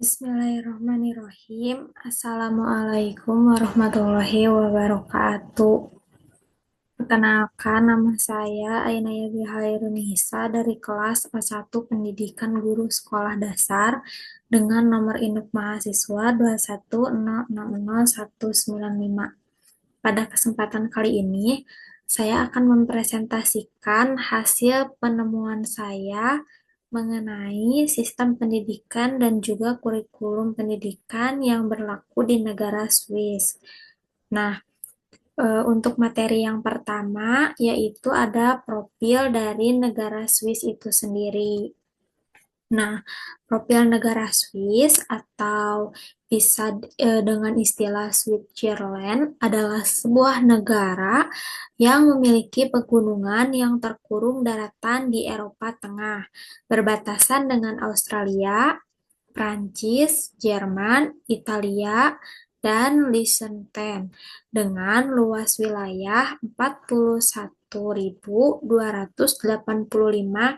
Bismillahirrahmanirrahim. Assalamualaikum warahmatullahi wabarakatuh. Perkenalkan, nama saya Ainaya Hairunisa dari kelas A1 Pendidikan Guru Sekolah Dasar dengan nomor induk mahasiswa 210600195. Pada kesempatan kali ini, saya akan mempresentasikan hasil penemuan saya mengenai sistem pendidikan dan juga kurikulum pendidikan yang berlaku di negara Swiss. Nah, untuk materi yang pertama yaitu ada profil dari negara Swiss itu sendiri. Nah, profil negara Swiss atau bisa dengan istilah Switzerland adalah sebuah negara yang memiliki pegunungan yang terkurung daratan di Eropa Tengah, berbatasan dengan Australia, Prancis, Jerman, Italia, dan Liechtenstein dengan luas wilayah 41.285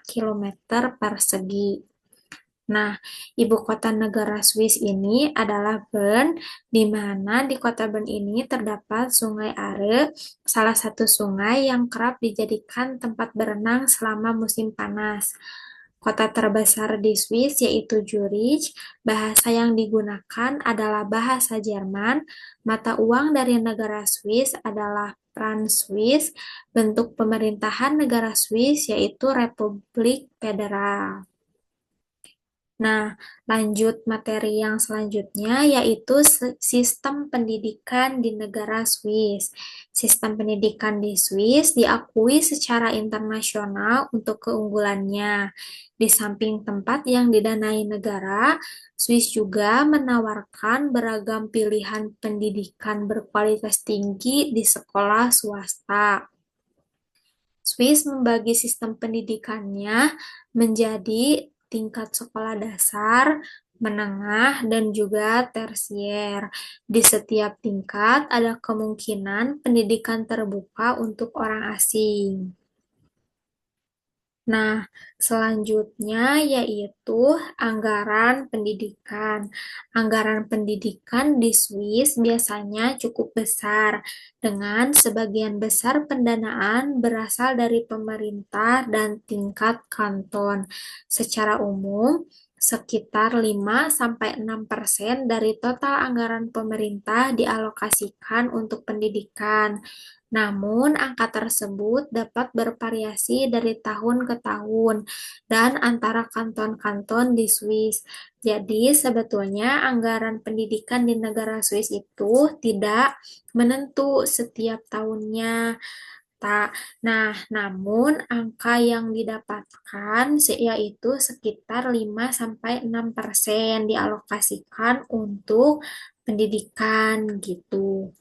km persegi. Nah, ibu kota negara Swiss ini adalah Bern, di mana di kota Bern ini terdapat Sungai Are, salah satu sungai yang kerap dijadikan tempat berenang selama musim panas. Kota terbesar di Swiss yaitu Zurich, bahasa yang digunakan adalah bahasa Jerman, mata uang dari negara Swiss adalah franc Swiss, bentuk pemerintahan negara Swiss yaitu Republik Federal. Nah, lanjut materi yang selanjutnya yaitu sistem pendidikan di negara Swiss. Sistem pendidikan di Swiss diakui secara internasional untuk keunggulannya. Di samping tempat yang didanai negara, Swiss juga menawarkan beragam pilihan pendidikan berkualitas tinggi di sekolah swasta. Swiss membagi sistem pendidikannya menjadi tingkat sekolah dasar, menengah, dan juga tersier. Di setiap tingkat ada kemungkinan pendidikan terbuka untuk orang asing. Nah, selanjutnya yaitu anggaran pendidikan. Anggaran pendidikan di Swiss biasanya cukup besar, dengan sebagian besar pendanaan berasal dari pemerintah dan tingkat kanton. Secara umum, sekitar 5-6% dari total anggaran pemerintah dialokasikan untuk pendidikan. Namun, angka tersebut dapat bervariasi dari tahun ke tahun dan antara kanton-kanton di Swiss. Jadi, sebetulnya anggaran pendidikan di negara Swiss itu tidak menentu setiap tahunnya. Nah, namun angka yang didapatkan yaitu sekitar 5-6% dialokasikan untuk pendidikan gitu.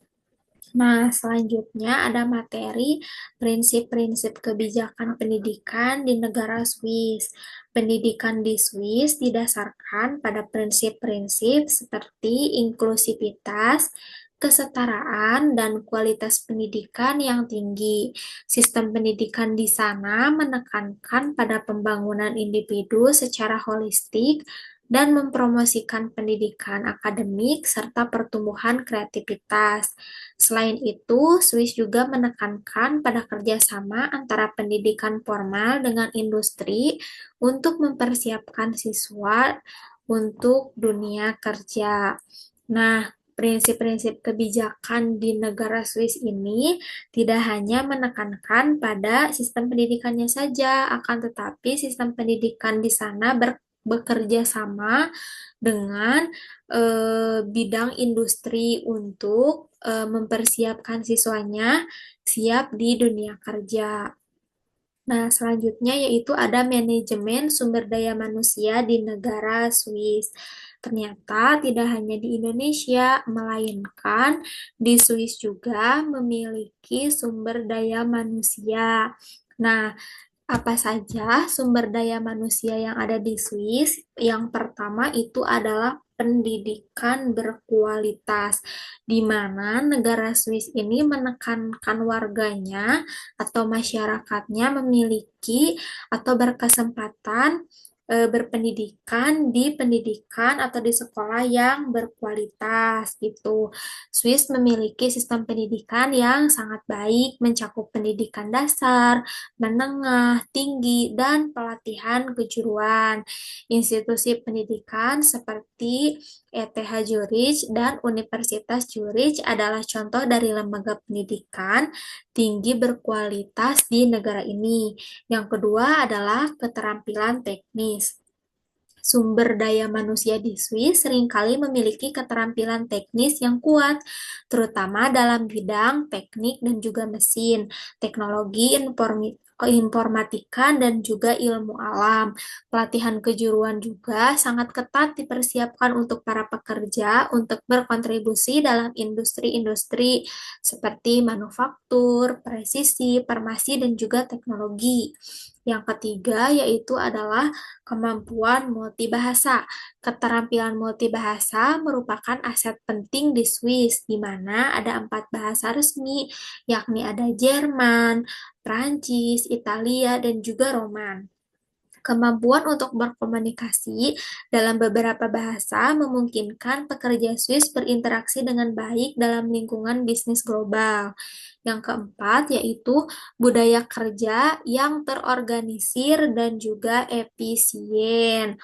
Nah, selanjutnya ada materi prinsip-prinsip kebijakan pendidikan di negara Swiss. Pendidikan di Swiss didasarkan pada prinsip-prinsip seperti inklusivitas, kesetaraan, dan kualitas pendidikan yang tinggi. Sistem pendidikan di sana menekankan pada pembangunan individu secara holistik dan mempromosikan pendidikan akademik serta pertumbuhan kreativitas. Selain itu, Swiss juga menekankan pada kerjasama antara pendidikan formal dengan industri untuk mempersiapkan siswa untuk dunia kerja. Nah, prinsip-prinsip kebijakan di negara Swiss ini tidak hanya menekankan pada sistem pendidikannya saja, akan tetapi sistem pendidikan di sana bekerja sama dengan bidang industri untuk mempersiapkan siswanya siap di dunia kerja. Nah, selanjutnya yaitu ada manajemen sumber daya manusia di negara Swiss. Ternyata tidak hanya di Indonesia, melainkan di Swiss juga memiliki sumber daya manusia. Nah, apa saja sumber daya manusia yang ada di Swiss? Yang pertama itu adalah pendidikan berkualitas, di mana negara Swiss ini menekankan warganya atau masyarakatnya memiliki atau berkesempatan berpendidikan di pendidikan atau di sekolah yang berkualitas gitu. Swiss memiliki sistem pendidikan yang sangat baik, mencakup pendidikan dasar, menengah, tinggi, dan pelatihan kejuruan. Institusi pendidikan seperti ETH Zurich dan Universitas Zurich adalah contoh dari lembaga pendidikan tinggi berkualitas di negara ini. Yang kedua adalah keterampilan teknis. Sumber daya manusia di Swiss seringkali memiliki keterampilan teknis yang kuat, terutama dalam bidang teknik dan juga mesin, teknologi informatika, dan juga ilmu alam. Pelatihan kejuruan juga sangat ketat dipersiapkan untuk para pekerja untuk berkontribusi dalam industri-industri seperti manufaktur, presisi, farmasi, dan juga teknologi. Yang ketiga yaitu adalah kemampuan multibahasa. Keterampilan multibahasa merupakan aset penting di Swiss, di mana ada 4 bahasa resmi, yakni ada Jerman, Prancis, Italia, dan juga Roman. Kemampuan untuk berkomunikasi dalam beberapa bahasa memungkinkan pekerja Swiss berinteraksi dengan baik dalam lingkungan bisnis global. Yang keempat yaitu budaya kerja yang terorganisir dan juga efisien.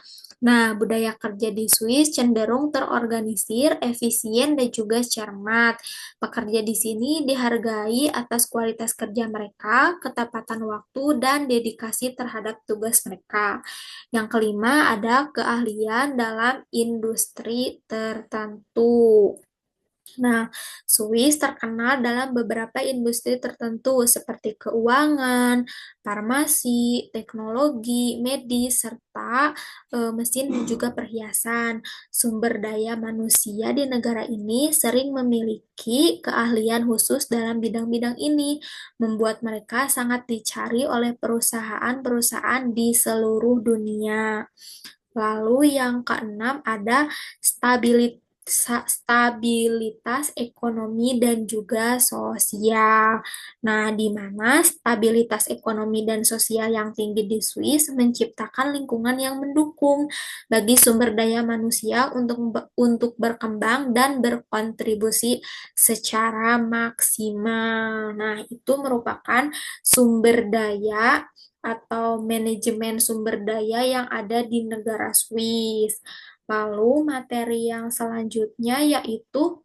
Nah, budaya kerja di Swiss cenderung terorganisir, efisien, dan juga cermat. Pekerja di sini dihargai atas kualitas kerja mereka, ketepatan waktu, dan dedikasi terhadap tugas mereka. Yang kelima ada keahlian dalam industri tertentu. Nah, Swiss terkenal dalam beberapa industri tertentu seperti keuangan, farmasi, teknologi, medis, serta mesin dan juga perhiasan. Sumber daya manusia di negara ini sering memiliki keahlian khusus dalam bidang-bidang ini, membuat mereka sangat dicari oleh perusahaan-perusahaan di seluruh dunia. Lalu yang keenam ada stabilitas ekonomi dan juga sosial. Nah, di mana stabilitas ekonomi dan sosial yang tinggi di Swiss menciptakan lingkungan yang mendukung bagi sumber daya manusia untuk berkembang dan berkontribusi secara maksimal. Nah, itu merupakan sumber daya atau manajemen sumber daya yang ada di negara Swiss. Lalu materi yang selanjutnya yaitu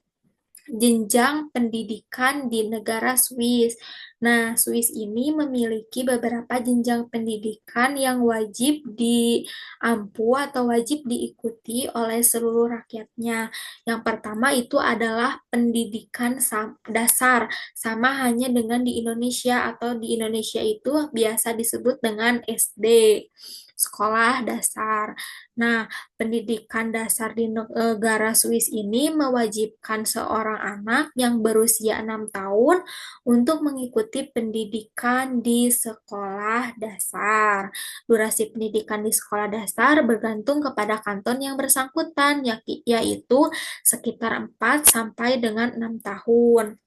jenjang pendidikan di negara Swiss. Nah, Swiss ini memiliki beberapa jenjang pendidikan yang wajib diampu atau wajib diikuti oleh seluruh rakyatnya. Yang pertama itu adalah pendidikan dasar, sama hanya dengan di Indonesia, atau di Indonesia itu biasa disebut dengan SD, sekolah dasar. Nah, pendidikan dasar di negara Swiss ini mewajibkan seorang anak yang berusia 6 tahun untuk mengikuti pendidikan di sekolah dasar. Durasi pendidikan di sekolah dasar bergantung kepada kanton yang bersangkutan, yaitu sekitar 4 sampai dengan 6 tahun.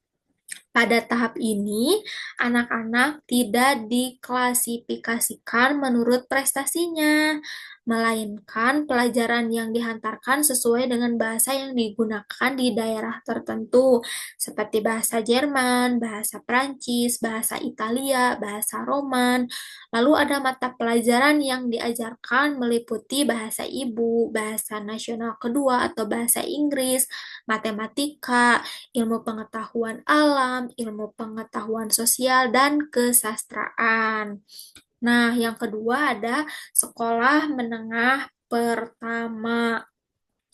Pada tahap ini, anak-anak tidak diklasifikasikan menurut prestasinya, melainkan pelajaran yang dihantarkan sesuai dengan bahasa yang digunakan di daerah tertentu, seperti bahasa Jerman, bahasa Prancis, bahasa Italia, bahasa Roman. Lalu ada mata pelajaran yang diajarkan meliputi bahasa ibu, bahasa nasional kedua atau bahasa Inggris, matematika, ilmu pengetahuan alam, ilmu pengetahuan sosial, dan kesastraan. Nah, yang kedua ada sekolah menengah pertama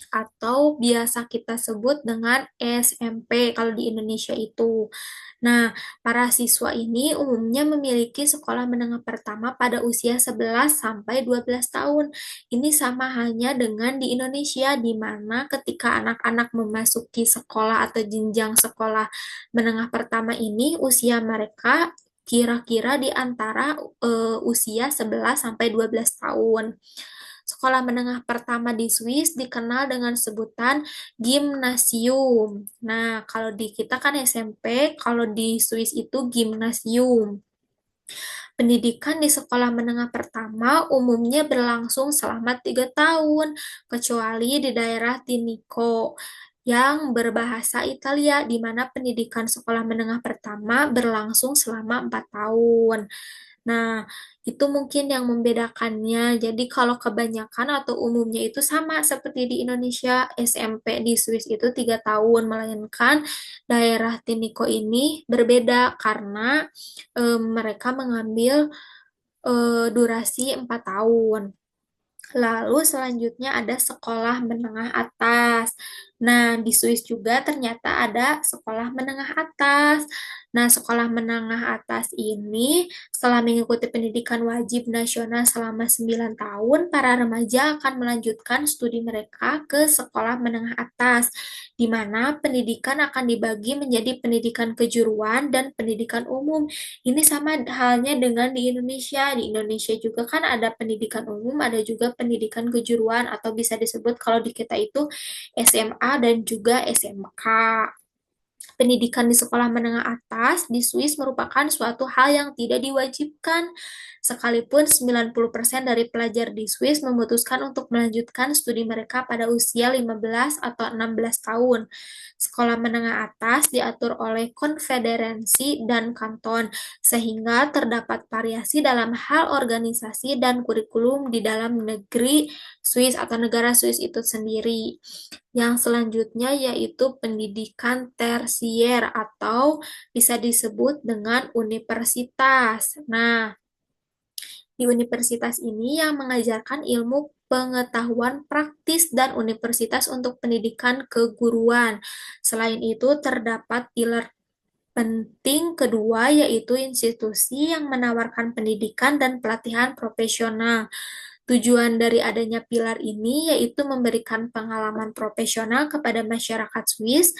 atau biasa kita sebut dengan SMP kalau di Indonesia itu. Nah, para siswa ini umumnya memiliki sekolah menengah pertama pada usia 11 sampai 12 tahun. Ini sama hanya dengan di Indonesia, di mana ketika anak-anak memasuki sekolah atau jenjang sekolah menengah pertama ini, usia mereka kira-kira di antara usia 11 sampai 12 tahun. Sekolah menengah pertama di Swiss dikenal dengan sebutan gimnasium. Nah, kalau di kita kan SMP, kalau di Swiss itu gimnasium. Pendidikan di sekolah menengah pertama umumnya berlangsung selama 3 tahun, kecuali di daerah Tinico yang berbahasa Italia, di mana pendidikan sekolah menengah pertama berlangsung selama 4 tahun. Nah, itu mungkin yang membedakannya. Jadi kalau kebanyakan atau umumnya itu sama seperti di Indonesia, SMP di Swiss itu 3 tahun, melainkan daerah Tiniko ini berbeda karena mereka mengambil durasi 4 tahun. Lalu selanjutnya ada sekolah menengah atas. Nah, di Swiss juga ternyata ada sekolah menengah atas. Nah, sekolah menengah atas ini setelah mengikuti pendidikan wajib nasional selama 9 tahun, para remaja akan melanjutkan studi mereka ke sekolah menengah atas, di mana pendidikan akan dibagi menjadi pendidikan kejuruan dan pendidikan umum. Ini sama halnya dengan di Indonesia. Di Indonesia juga kan ada pendidikan umum, ada juga pendidikan kejuruan atau bisa disebut kalau di kita itu SMA dan juga SMK. Pendidikan di sekolah menengah atas di Swiss merupakan suatu hal yang tidak diwajibkan, sekalipun 90% dari pelajar di Swiss memutuskan untuk melanjutkan studi mereka pada usia 15 atau 16 tahun. Sekolah menengah atas diatur oleh konfederasi dan kanton, sehingga terdapat variasi dalam hal organisasi dan kurikulum di dalam negeri Swiss atau negara Swiss itu sendiri. Yang selanjutnya yaitu pendidikan tersier atau bisa disebut dengan universitas. Nah, di universitas ini yang mengajarkan ilmu pengetahuan praktis dan universitas untuk pendidikan keguruan. Selain itu, terdapat pilar penting kedua yaitu institusi yang menawarkan pendidikan dan pelatihan profesional. Tujuan dari adanya pilar ini yaitu memberikan pengalaman profesional kepada masyarakat Swiss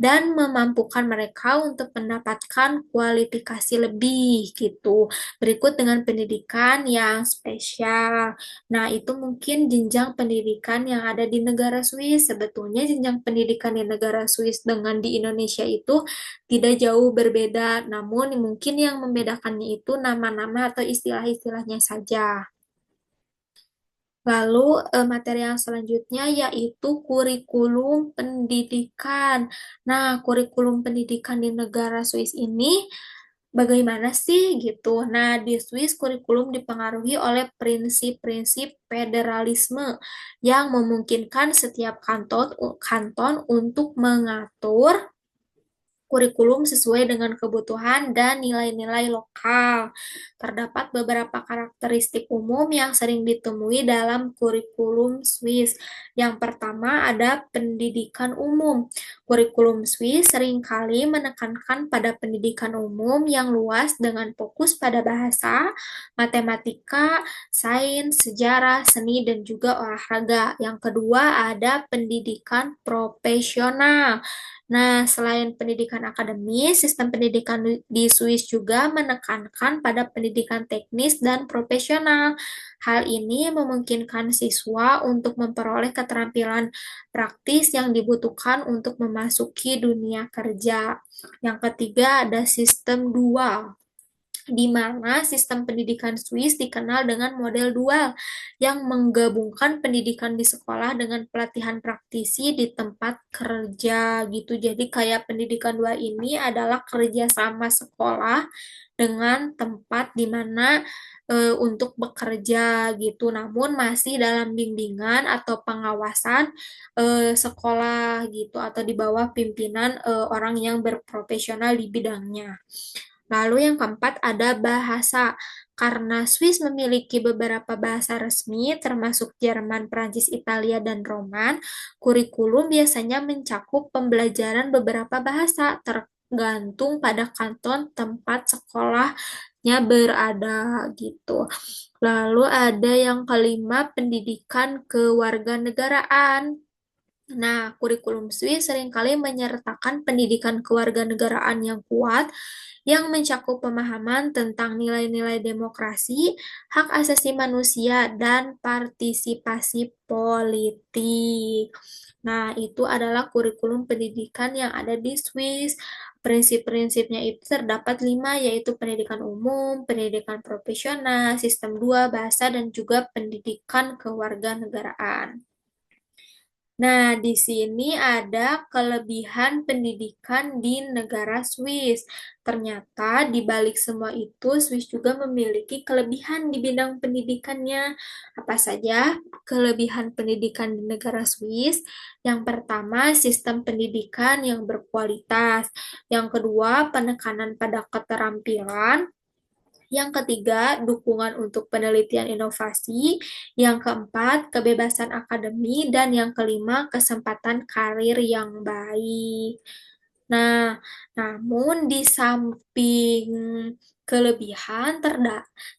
dan memampukan mereka untuk mendapatkan kualifikasi lebih gitu. Berikut dengan pendidikan yang spesial. Nah, itu mungkin jenjang pendidikan yang ada di negara Swiss. Sebetulnya jenjang pendidikan di negara Swiss dengan di Indonesia itu tidak jauh berbeda, namun mungkin yang membedakannya itu nama-nama atau istilah-istilahnya saja. Lalu materi yang selanjutnya yaitu kurikulum pendidikan. Nah, kurikulum pendidikan di negara Swiss ini bagaimana sih gitu? Nah, di Swiss kurikulum dipengaruhi oleh prinsip-prinsip federalisme yang memungkinkan setiap kanton untuk mengatur kurikulum sesuai dengan kebutuhan dan nilai-nilai lokal. Terdapat beberapa karakteristik umum yang sering ditemui dalam kurikulum Swiss. Yang pertama ada pendidikan umum. Kurikulum Swiss seringkali menekankan pada pendidikan umum yang luas dengan fokus pada bahasa, matematika, sains, sejarah, seni, dan juga olahraga. Yang kedua ada pendidikan profesional. Nah, selain pendidikan akademis, sistem pendidikan di Swiss juga menekankan pada pendidikan teknis dan profesional. Hal ini memungkinkan siswa untuk memperoleh keterampilan praktis yang dibutuhkan untuk memasuki dunia kerja. Yang ketiga ada sistem dual, di mana sistem pendidikan Swiss dikenal dengan model dual yang menggabungkan pendidikan di sekolah dengan pelatihan praktisi di tempat kerja gitu. Jadi kayak pendidikan dual ini adalah kerjasama sekolah dengan tempat di mana untuk bekerja gitu, namun masih dalam bimbingan atau pengawasan sekolah gitu atau di bawah pimpinan orang yang berprofesional di bidangnya. Lalu yang keempat ada bahasa. Karena Swiss memiliki beberapa bahasa resmi, termasuk Jerman, Prancis, Italia, dan Roman, kurikulum biasanya mencakup pembelajaran beberapa bahasa, tergantung pada kanton tempat sekolahnya berada gitu. Lalu ada yang kelima, pendidikan kewarganegaraan. Nah, kurikulum Swiss seringkali menyertakan pendidikan kewarganegaraan yang kuat yang mencakup pemahaman tentang nilai-nilai demokrasi, hak asasi manusia, dan partisipasi politik. Nah, itu adalah kurikulum pendidikan yang ada di Swiss. Prinsip-prinsipnya itu terdapat 5, yaitu pendidikan umum, pendidikan profesional, sistem 2 bahasa, dan juga pendidikan kewarganegaraan. Nah, di sini ada kelebihan pendidikan di negara Swiss. Ternyata di balik semua itu, Swiss juga memiliki kelebihan di bidang pendidikannya. Apa saja kelebihan pendidikan di negara Swiss? Yang pertama, sistem pendidikan yang berkualitas. Yang kedua, penekanan pada keterampilan. Yang ketiga, dukungan untuk penelitian inovasi. Yang keempat, kebebasan akademi. Dan yang kelima, kesempatan karir yang baik. Nah, namun di samping kelebihan,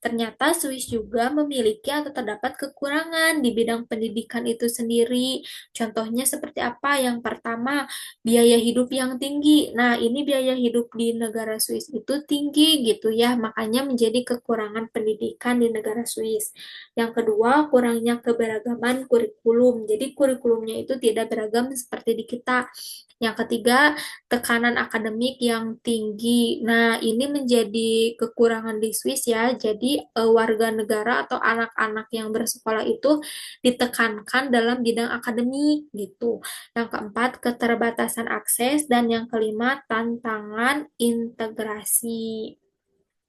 ternyata Swiss juga memiliki atau terdapat kekurangan di bidang pendidikan itu sendiri. Contohnya seperti apa? Yang pertama, biaya hidup yang tinggi. Nah, ini biaya hidup di negara Swiss itu tinggi gitu ya, makanya menjadi kekurangan pendidikan di negara Swiss. Yang kedua, kurangnya keberagaman kurikulum. Jadi kurikulumnya itu tidak beragam seperti di kita. Yang ketiga, tekanan akademik yang tinggi. Nah, ini menjadi kekurangan di Swiss ya. Jadi, warga negara atau anak-anak yang bersekolah itu ditekankan dalam bidang akademik gitu. Yang keempat, keterbatasan akses. Dan yang kelima, tantangan integrasi.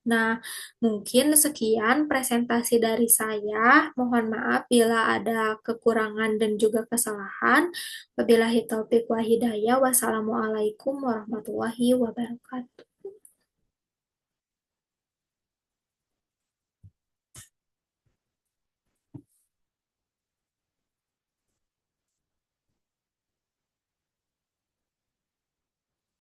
Nah, mungkin sekian presentasi dari saya. Mohon maaf bila ada kekurangan dan juga kesalahan. Wabillahi taufiq wa hidayah. Wassalamualaikum warahmatullahi wabarakatuh.